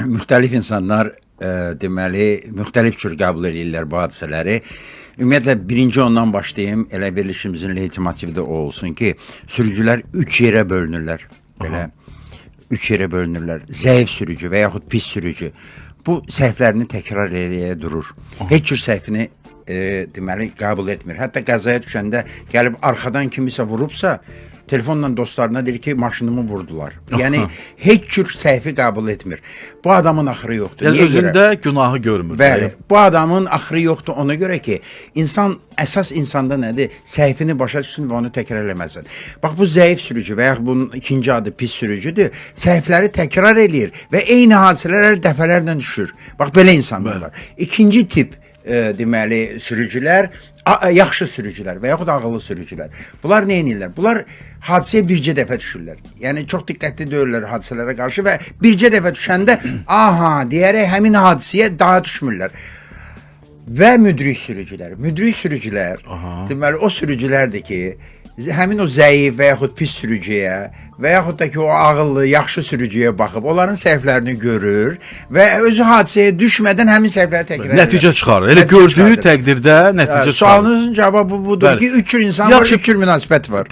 müxtəlif insanlar deməli müxtəlif cür qəbul edirlər bu hadisələri. Ümumiyyətlə birinci ondan başlayayım. Elə verilişimizin leitmotivi də o olsun ki, sürücülər 3 yerə bölünürlər. Belə 3 yerə bölünürlər. Zəif sürücü və yaxud pis sürücü. Bu səhvlərini təkrar eləyə durur. Heç cür səhvini deməli qəbul etmir. Hətta qəzaya düşəndə gəlib arxadan kimisə vurubsa, telefonla dostlarına deyir ki, maşınımı vurdular. Yəni heç cür səhvi qəbul etmir. Bu adamın axırı yoxdur. Yəni özündə günahı görmür. Bəli, bu adamın axırı yoxdur ona görə ki, insan əsas insanda nədir? Səhvini başa düşsün və onu təkrar eləməsin. Bax bu zəif sürücü və yaxud bunun ikinci adı pis sürücüdür. Səhvləri təkrar eləyir və eyni hadisələr dəfələrlə düşür. Bax belə insanlar var. İkinci tip deməli sürücülər yaxşı sürücülər və yaxud ağıllı sürücülər. Bunlar nə edirlər? Bunlar hadisəyə bircə dəfə düşürlər. Yəni çox diqqətli deyirlər hadisələrə qarşı və bircə dəfə düşəndə aha deyərək həmin hadisəyə daha düşmürlər. Və müdrik sürücülər. Müdrik sürücülər deməli o sürücülərdir ki, həmin o zəif və yaxud pis sürücüyə və yaxud da ki o ağıllı, yaxşı sürücüyə baxıb onların səhvlərini görür və özü hadisəyə düşmədən həmin səhvləri təkrar edir. Nəticə çıxarır. Elə gördüyü təqdirdə nəticə çıxarır. Sualınızın cavabı budur ki, 3 cür insan var, 3 cür münasibət var.